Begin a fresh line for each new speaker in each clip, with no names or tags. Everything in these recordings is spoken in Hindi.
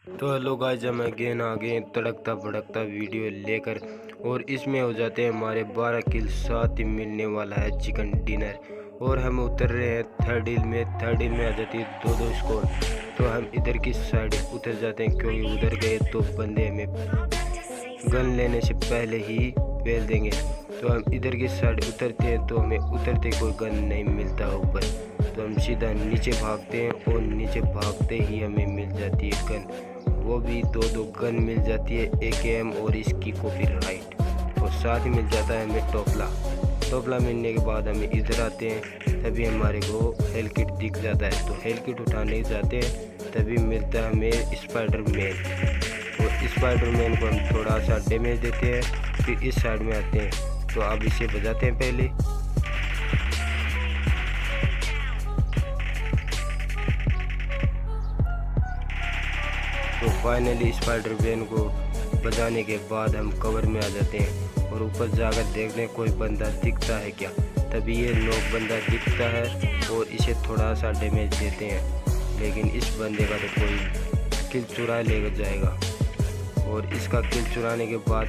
तो हेलो गाइस, हम अगेन आ गए तड़कता भड़कता वीडियो लेकर। और इसमें हो जाते हैं हमारे 12 किल, साथ ही मिलने वाला है चिकन डिनर। और हम उतर रहे हैं थर्ड हिल में। थर्ड हिल में आ जाती है 2-2 स्कोर। तो हम इधर की साइड उतर जाते हैं, क्योंकि उधर गए तो बंदे हमें गन लेने से पहले ही फेल देंगे। तो हम इधर की साइड उतरते हैं, तो हमें उतरते कोई गन नहीं मिलता ऊपर। तो हम सीधा नीचे भागते हैं और नीचे भागते ही हमें मिल जाती है गन। वो भी 2-2 गन मिल जाती है, AKM और इसकी कॉपीराइट। और साथ ही मिल जाता है हमें टोपला मिलने के बाद हमें इधर आते हैं, तभी हमारे को हेल किट दिख जाता है। तो हेल किट उठाने जाते हैं, तभी मिलता है हमें स्पाइडरमैन। तो स्पाइडरमैन को हम थोड़ा सा डैमेज देते हैं, फिर इस साइड में आते हैं। तो अब इसे बजाते हैं पहले। तो फाइनली स्पाइडरमैन को बजाने के बाद हम कवर में आ जाते हैं और ऊपर जाकर देखते हैं कोई बंदा दिखता है क्या। तभी ये नॉक बंदा दिखता है और इसे थोड़ा सा डैमेज देते हैं, लेकिन इस बंदे का तो कोई किल चुरा लेकर जाएगा। और इसका किल चुराने के बाद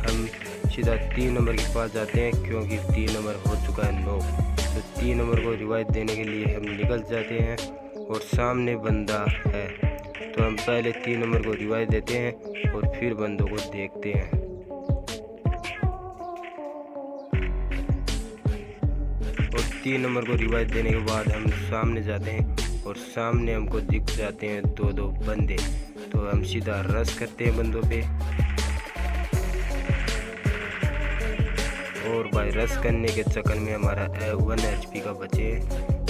हम सीधा 3 नंबर के पास जाते हैं, क्योंकि 3 नंबर हो चुका है नॉक। तो 3 नंबर को रिवाइव देने के लिए हम निकल जाते हैं और सामने बंदा है। तो हम पहले 3 नंबर को रिवाइव देते हैं और फिर बंदों को देखते हैं। और 3 नंबर को रिवाइव देने के बाद हम सामने जाते हैं और सामने हमको दिख जाते हैं 2-2 बंदे। तो हम सीधा रश करते हैं बंदों पे। और भाई रश करने के चक्कर में हमारा 1 HP का बचे।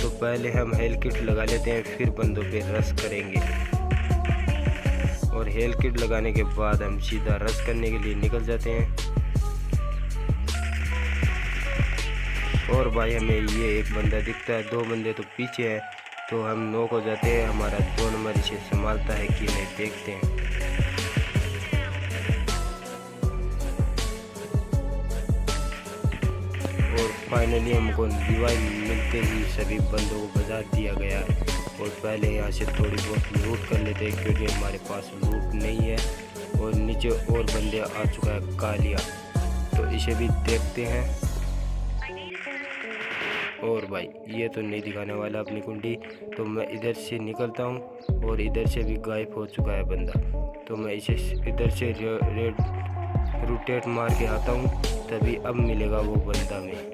तो पहले हम हेल किट लगा लेते हैं, फिर बंदों पे रश करेंगे। और हेल किट लगाने के बाद हम सीधा रश करने के लिए निकल जाते हैं। और भाई हमें ये एक बंदा दिखता है, 2 बंदे तो पीछे हैं। तो हम नॉक हो जाते हैं। हमारा 2 नंबर इसे संभालता है कि नहीं, देखते हैं। और फाइनली हमको रिवाइव मिलते ही सभी बंदों को बजा दिया गया। और पहले यहाँ से थोड़ी बहुत लूट कर लेते हैं, क्योंकि हमारे पास लूट नहीं है। और नीचे और बंदे आ चुका है कालिया, तो इसे भी देखते हैं। और भाई ये तो नहीं दिखाने वाला अपनी कुंडी। तो मैं इधर से निकलता हूँ और इधर से भी गायब हो चुका है बंदा। तो मैं इसे इधर से रेड रोटेट मार के आता हूँ, तभी अब मिलेगा वो बंदा में।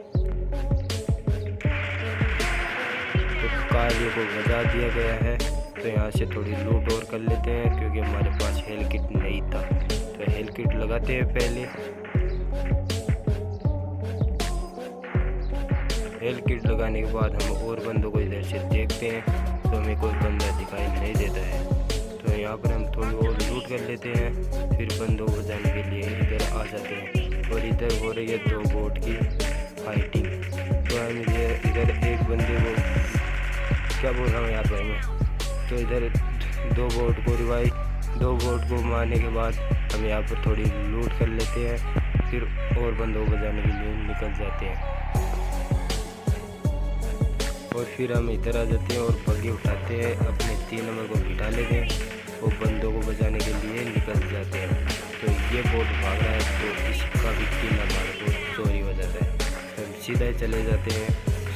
तो कालिया को बजा दिया गया है। तो यहाँ से थोड़ी लूट और कर लेते हैं, क्योंकि हमारे पास हेल किट नहीं था। तो हेल किट लगाते हैं पहले। हेल किट लगाने के बाद हम और बंदों को इधर से देखते हैं, तो हमें कोई बंदा दिखाई नहीं देता है। तो यहाँ पर हम थोड़ी और लूट कर लेते हैं, फिर बंदों को बजाने के लिए इधर आ जाते हैं। और इधर हो रही है 2 बोट की फाइटिंग। तो हम इधर एक बंदे को, क्या बोल रहा हूँ यहाँ पर मैं, तो इधर 2 बोट को मारने के बाद हम यहाँ पर थोड़ी लूट कर लेते हैं, फिर और बंदों को बजाने के लिए निकल जाते हैं। और फिर हम इधर आ जाते हैं और बग्गी उठाते हैं, अपने 3 नंबर को बिठा लेते हैं और बंदों को बजाने के लिए निकल जाते हैं। तो ये बोट भाग रहा है, तो इसका भी किल हमारे को चोरी हो जाता है। तो हम सीधा ही चले जाते हैं।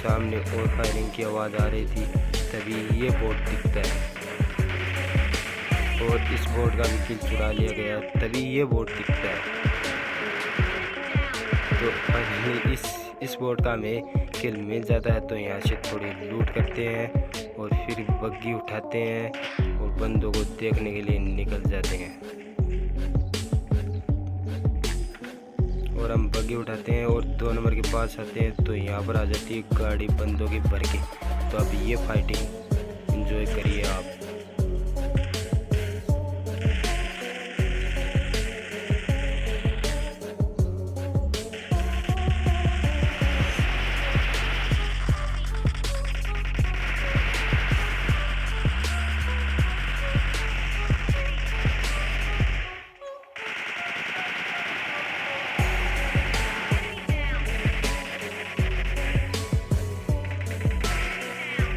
सामने और फायरिंग की आवाज़ आ रही थी, तभी ये बोट दिखता है और इस बोट का भी किल चुरा लिया गया, तभी ये बोट दिखता है। तो इस बोट का हमें किल मिल जाता है। तो यहाँ से थोड़ी लूट करते हैं और फिर बग्गी उठाते हैं और बंदों को देखने के लिए निकल जाते हैं। और हम बग्गी उठाते हैं और 2 नंबर के पास आते हैं, तो यहाँ पर आ जाती है गाड़ी बंदों की भर के। तो अब ये फाइटिंग एंजॉय करिए आप।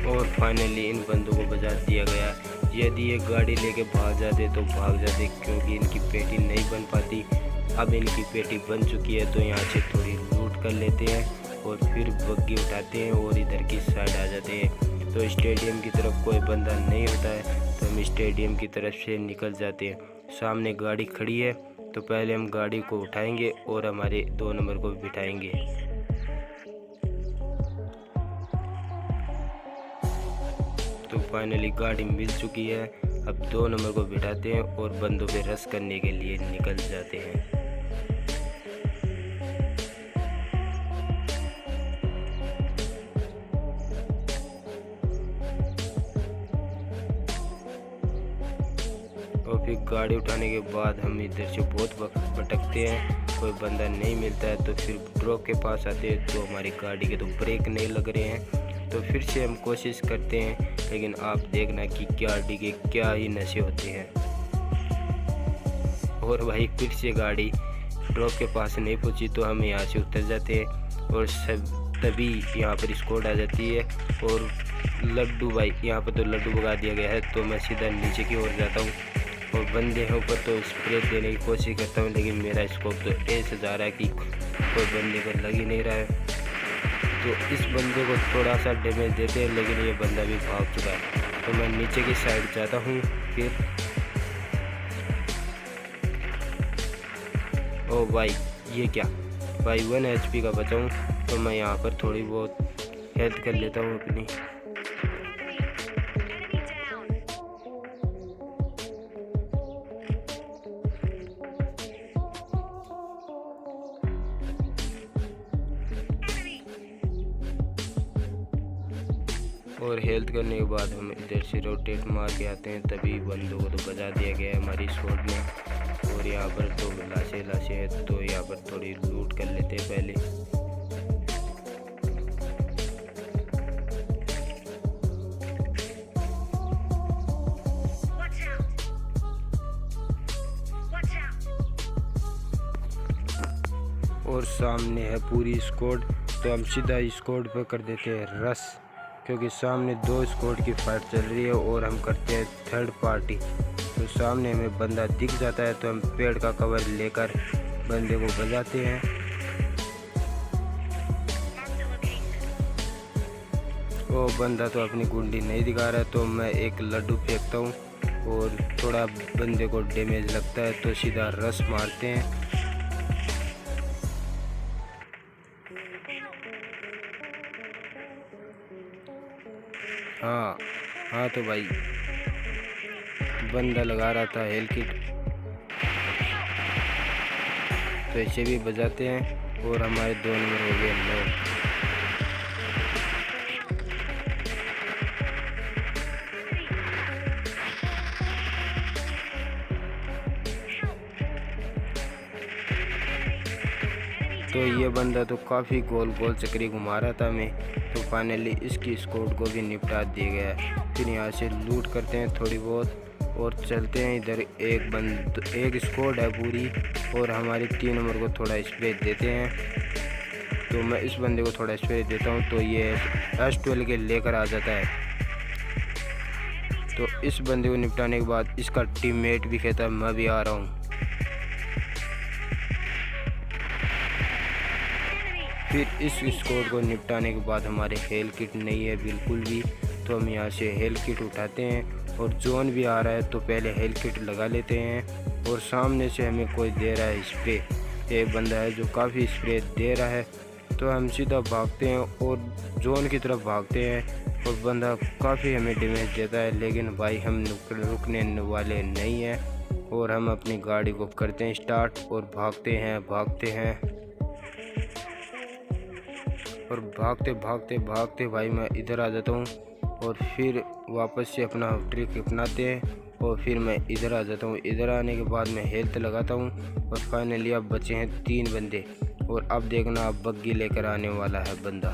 और फाइनली इन बंदों को बजा दिया गया। यदि ये गाड़ी लेके भाग जाते तो भाग जाते, क्योंकि इनकी पेटी नहीं बन पाती। अब इनकी पेटी बन चुकी है तो यहाँ से थोड़ी लूट कर लेते हैं और फिर बग्गी उठाते हैं और इधर की साइड आ जाते हैं। तो स्टेडियम की तरफ कोई बंदा नहीं होता है तो हम स्टेडियम की तरफ से निकल जाते हैं। सामने गाड़ी खड़ी है तो पहले हम गाड़ी को उठाएंगे और हमारे 2 नंबर को बिठाएंगे। तो फाइनली गाड़ी मिल चुकी है। अब 2 नंबर को बिठाते हैं और बंदों पे रश करने के लिए निकल जाते हैं। और फिर गाड़ी उठाने के बाद हम इधर से बहुत भटकते हैं, कोई बंदा नहीं मिलता है। तो फिर ड्रॉप के पास आते हैं तो हमारी गाड़ी के तो ब्रेक नहीं लग रहे हैं। तो फिर से हम कोशिश करते हैं, लेकिन आप देखना कि गाड़ी के क्या ही नशे होते हैं। और भाई फिर से गाड़ी ड्रॉप के पास नहीं पहुंची तो हम यहाँ से उतर जाते हैं और तभी यहाँ पर स्क्वाड आ जाती है। और लड्डू भाई यहाँ पर तो लड्डू भगा दिया गया है तो मैं सीधा नीचे की ओर जाता हूँ और बंदे हैं ऊपर तो स्प्रे देने की कोशिश करता हूँ, लेकिन मेरा स्कोप तो ऐसे जा रहा है कि कोई बंदे को लग ही नहीं रहा है। तो इस बंदे को थोड़ा सा डैमेज देते हैं, लेकिन ये बंदा भी भाग चुका है। तो मैं नीचे की साइड जाता हूँ। फिर ओ भाई ये क्या भाई 1 HP का बचा हूँ तो मैं यहाँ पर थोड़ी बहुत हेल्थ कर लेता हूँ अपनी। और हेल्थ करने के बाद हम इधर से रोटेट मार के आते हैं, तभी बंदों को तो बजा दिया गया है हमारी स्क्वाड में। और यहाँ पर तो लाशें हैं तो यहाँ पर थोड़ी लूट कर लेते हैं पहले। और सामने है पूरी स्क्वाड तो हम सीधा स्क्वाड पर कर देते हैं रश, क्योंकि सामने 2 स्क्वाड की फाइट चल रही है और हम करते हैं थर्ड पार्टी। तो सामने हमें बंदा दिख जाता है तो हम पेड़ का कवर लेकर बंदे को बजाते हैं। वो बंदा तो अपनी गुंडी नहीं दिखा रहा है तो मैं एक लड्डू फेंकता हूँ और थोड़ा बंदे को डैमेज लगता है तो सीधा रश मारते हैं। हाँ तो भाई बंदा लगा रहा था हेल किट तो इसे भी बजाते हैं और हमारे 2 नंबर हो गए लोग। तो ये बंदा तो काफ़ी गोल गोल चक्री घुमा रहा था मैं, तो फाइनली इसकी स्क्वाड को भी निपटा दिया गया। फिर यहाँ से लूट करते हैं थोड़ी बहुत और चलते हैं। इधर एक स्क्वाड है पूरी और हमारे 3 नंबर को थोड़ा स्प्रे देते हैं। तो मैं इस बंदे को थोड़ा स्प्रे देता हूँ तो ये S12 के लेकर आ जाता है। तो इस बंदे को निपटाने के बाद इसका टीममेट भी कहता है मैं भी आ रहा हूँ। फिर इस स्क्वाड को निपटाने के बाद हमारे हेल किट नहीं है बिल्कुल भी, तो हम यहाँ से हेल किट उठाते हैं और जोन भी आ रहा है तो पहले हेल किट लगा लेते हैं। और सामने से हमें कोई दे रहा है स्प्रे, एक बंदा है जो काफ़ी स्प्रे दे रहा है तो हम सीधा भागते हैं और जोन की तरफ भागते हैं और बंदा काफ़ी हमें डैमेज देता है, लेकिन भाई हम रुकने वाले नहीं हैं और हम अपनी गाड़ी को करते हैं स्टार्ट और भागते हैं और भागते भाई मैं इधर आ जाता हूँ और फिर वापस से अपना ट्रिक अपनाते हैं और फिर मैं इधर आ जाता हूँ। इधर आने के बाद मैं हेल्थ लगाता हूँ और फाइनली अब बचे हैं 3 बंदे और अब देखना अब बग्गी लेकर आने वाला है बंदा।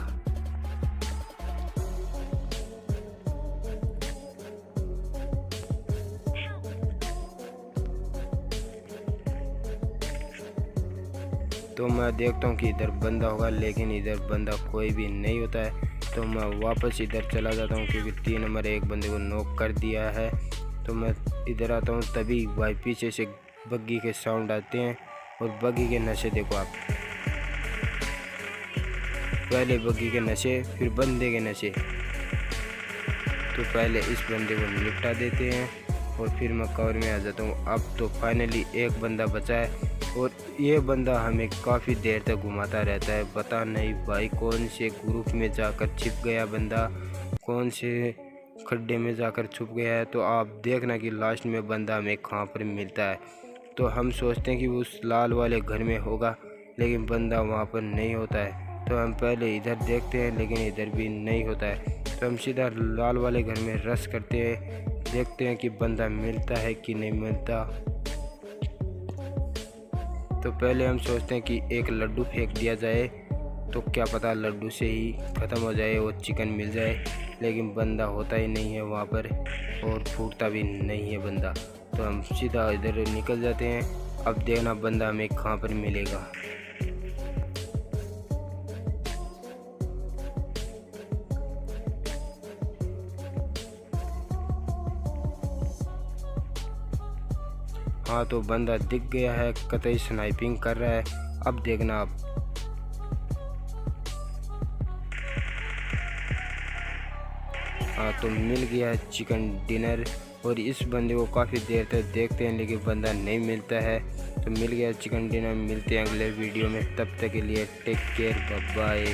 तो मैं देखता हूँ कि इधर बंदा होगा, लेकिन इधर बंदा कोई भी नहीं होता है तो मैं वापस इधर चला जाता हूँ क्योंकि 3 नंबर एक बंदे को नॉक कर दिया है। तो मैं इधर आता हूँ, तभी भाई पीछे से बग्गी के साउंड आते हैं। और बग्गी के नशे देखो आप, पहले बग्गी के नशे फिर बंदे के नशे। तो पहले इस बंदे को निपटा देते हैं और फिर मैं कवर में आ जाता हूँ। अब तो फाइनली एक बंदा बचा है और ये बंदा हमें काफ़ी देर तक घुमाता रहता है। पता नहीं भाई कौन से ग्रुप में जाकर छिप गया बंदा, कौन से खड्डे में जाकर छुप गया है। तो आप देखना कि लास्ट में बंदा हमें कहाँ पर मिलता है। तो हम सोचते हैं कि उस लाल वाले घर में होगा, लेकिन बंदा वहाँ पर नहीं होता है। तो हम पहले इधर देखते हैं, लेकिन इधर भी नहीं होता है। तो हम सीधा लाल वाले घर में रश करते हैं, देखते हैं कि बंदा मिलता है कि नहीं मिलता। तो पहले हम सोचते हैं कि एक लड्डू फेंक दिया जाए, तो क्या पता लड्डू से ही ख़त्म हो जाए और चिकन मिल जाए, लेकिन बंदा होता ही नहीं है वहाँ पर और फूटता भी नहीं है बंदा। तो हम सीधा इधर निकल जाते हैं। अब देखना बंदा हमें कहाँ पर मिलेगा। हाँ, तो बंदा दिख गया है, कतई स्नाइपिंग कर रहा है। अब देखना आप, हाँ तो मिल गया है चिकन डिनर। और इस बंदे को काफ़ी देर तक देखते हैं, लेकिन बंदा नहीं मिलता है। तो मिल गया चिकन डिनर। मिलते हैं अगले वीडियो में, तब तक के लिए टेक केयर, बाय बाय।